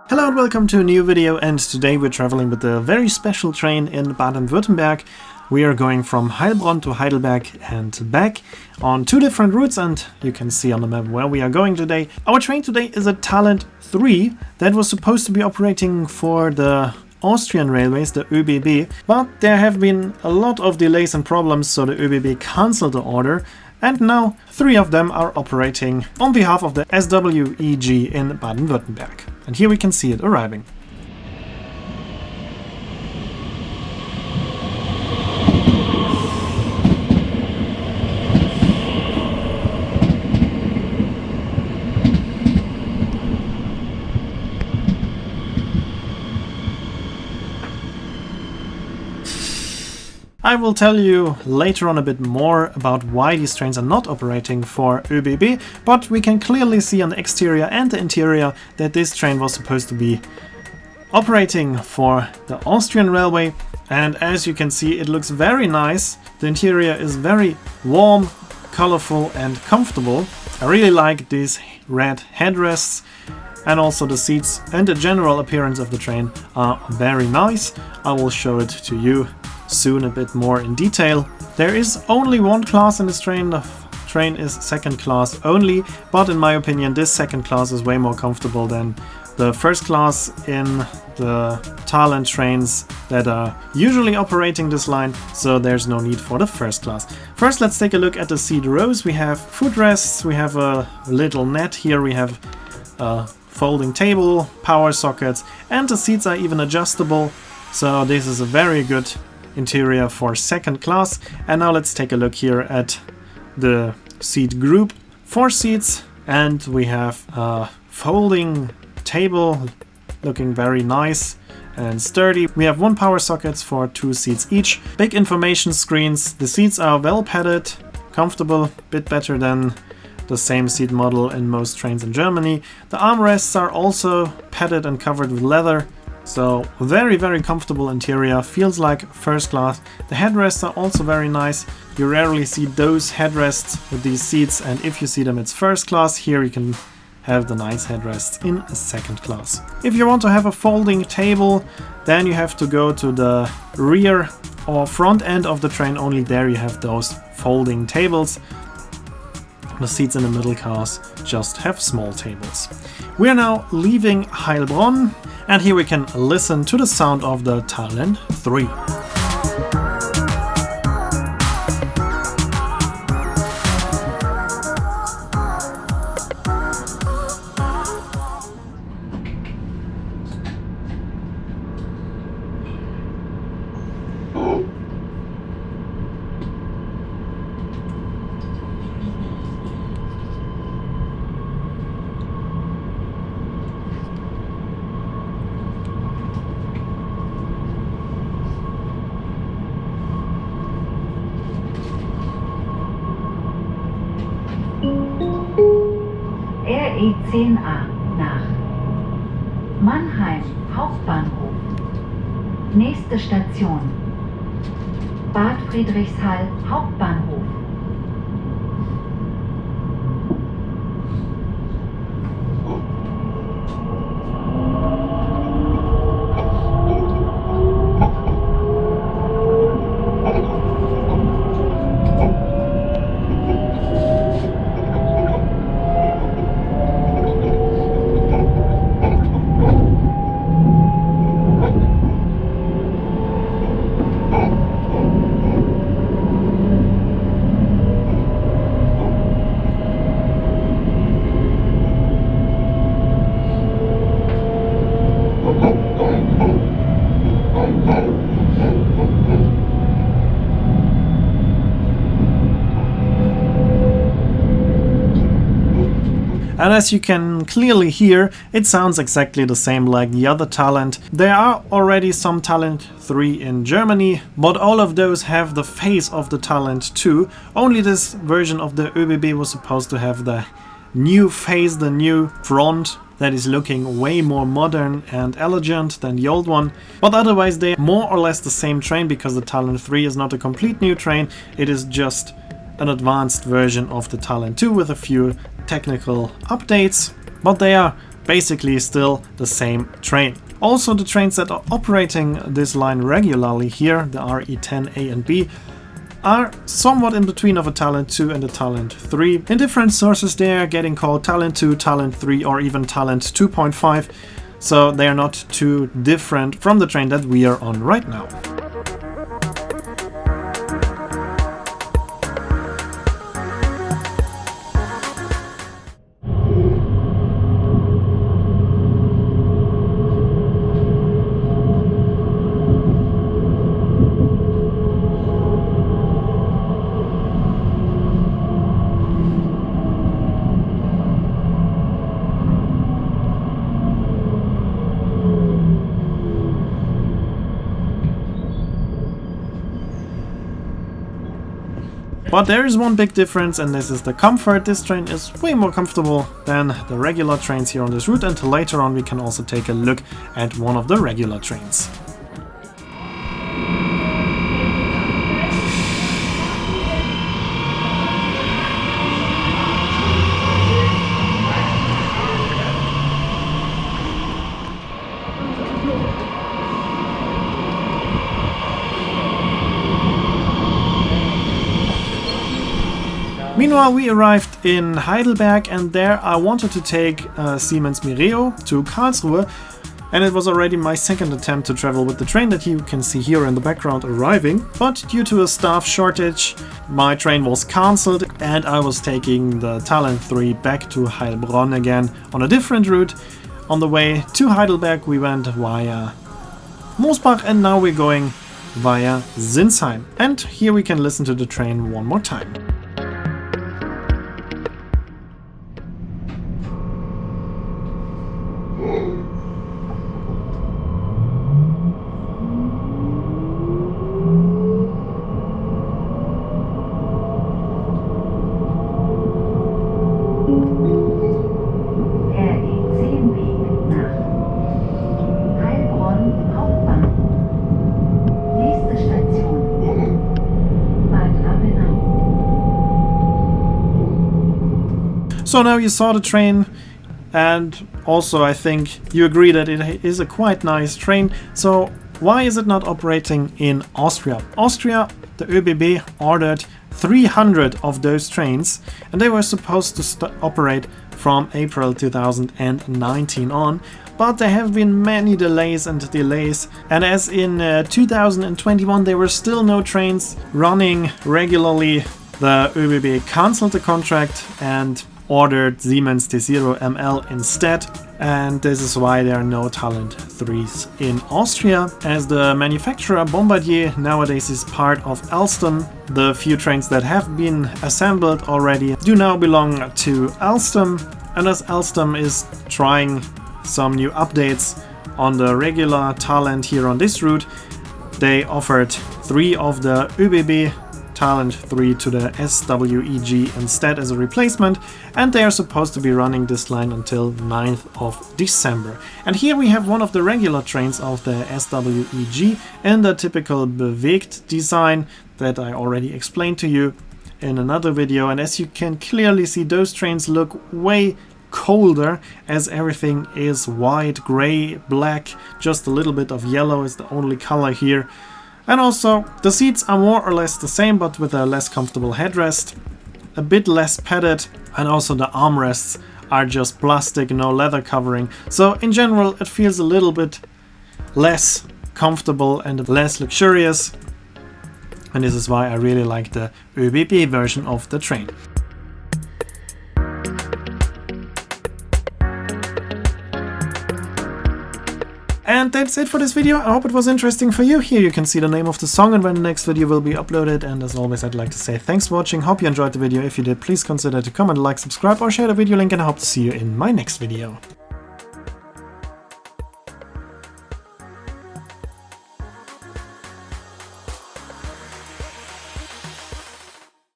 Hello and welcome to a new video, and today we're traveling with a very special train in Baden-Württemberg. We are going from Heilbronn to Heidelberg and back on two different routes, and you can see on the map where we are going today. Our train today is a Talent 3 that was supposed to be operating for the Austrian railways, the ÖBB, but there have been a lot of delays and problems, so the ÖBB cancelled the order. And now 3 of them are operating on behalf of the SWEG in Baden-Württemberg. And here we can see it arriving. I will tell you later on a bit more about why these trains are not operating for ÖBB, but we can clearly see on the exterior and the interior that this train was supposed to be operating for the Austrian railway, and as you can see it looks very nice. The interior is very warm, colorful and comfortable. I really like these red headrests, and also the seats and the general appearance of the train are very nice. I will show it to you soon a bit more in detail. There is only one class in this train. The train is second class only, but in my opinion this second class is way more comfortable than the first class in the Talent trains that are usually operating this line, so there's no need for the first class. First, let's take a look at the seat rows. We have footrests, we have a little net here, we have a folding table, power sockets, and the seats are even adjustable, so this is a very good interior for second class. And now let's take a look here at the seat group. 4 seats, and we have a folding table looking very nice and sturdy. We have 1 power sockets for 2 seats each. Big information screens. The seats are well padded, comfortable, a bit better than the same seat model in most trains in Germany. The armrests are also padded and covered with leather. So very comfortable interior, feels like first class. The headrests are also very nice. You rarely see those headrests with these seats, and if you see them it's first class. Here you can have the nice headrests in a second class. If you want to have a folding table, then you have to go to the rear or front end of the train. Only there you have those folding tables. The seats in the middle cars just have small tables. We are now leaving Heilbronn, and here we can listen to the sound of the Talent 3. RE10A nach Mannheim Hauptbahnhof. Nächste Station Bad Friedrichshall Hauptbahnhof. And as you can clearly hear, it sounds exactly the same like the other Talent. There are already some Talent 3 in Germany, but all of those have the face of the Talent 2. Only this version of the ÖBB was supposed to have the new face, the new front, that is looking way more modern and elegant than the old one. But otherwise they're more or less the same train, because the Talent 3 is not a complete new train, it is just an advanced version of the Talent 2 with a few technical updates. But they are basically still the same train. Also, the trains that are operating this line regularly here, the RE10 A and B, are somewhat in between of a Talent 2 and a Talent 3. In different sources they are getting called Talent 2, Talent 3 or even Talent 2.5, so they are not too different from the train that we are on right now. But there is one big difference, and this is the comfort. This train is way more comfortable than the regular trains here on this route, and later on we can also take a look at one of the regular trains. Meanwhile, we arrived in Heidelberg, and there I wanted to take Siemens Mireo to Karlsruhe, and it was already my second attempt to travel with the train that you can see here in the background arriving, but due to a staff shortage my train was cancelled and I was taking the Talent 3 back to Heilbronn again on a different route. On the way to Heidelberg we went via Moosbach, and now we're going via Sinsheim, and here we can listen to the train one more time. So now you saw the train, and also I think you agree that it is a quite nice train. So why is it not operating in Austria? Austria, the ÖBB ordered 300 of those trains, and they were supposed to operate from April 2019 on. But there have been many delays, and as in 2021 there were still no trains running regularly, the ÖBB cancelled the contract and ordered Siemens T0 ML instead, and this is why there are no Talent 3s in Austria, as the manufacturer Bombardier nowadays is part of Alstom. The few trains that have been assembled already do now belong to Alstom, and as Alstom is trying some new updates on the regular Talent here on this route, they offered 3 of the ÖBB Talent 3 to the SWEG instead as a replacement, and they are supposed to be running this line until 9th of December. And here we have one of the regular trains of the SWEG in the typical bewegt design that I already explained to you in another video, and as you can clearly see, those trains look way colder, as everything is white, grey, black, just a little bit of yellow is the only color here. And also, the seats are more or less the same, but with a less comfortable headrest, a bit less padded, and also the armrests are just plastic, no leather covering. So in general, it feels a little bit less comfortable and less luxurious. And this is why I really like the ÖBB version of the train. And that's it for this video. I hope it was interesting for you. Here you can see the name of the song and when the next video will be uploaded. And as always, I'd like to say thanks for watching. Hope you enjoyed the video. If you did, please consider to comment, like, subscribe or share the video link, and I hope to see you in my next video.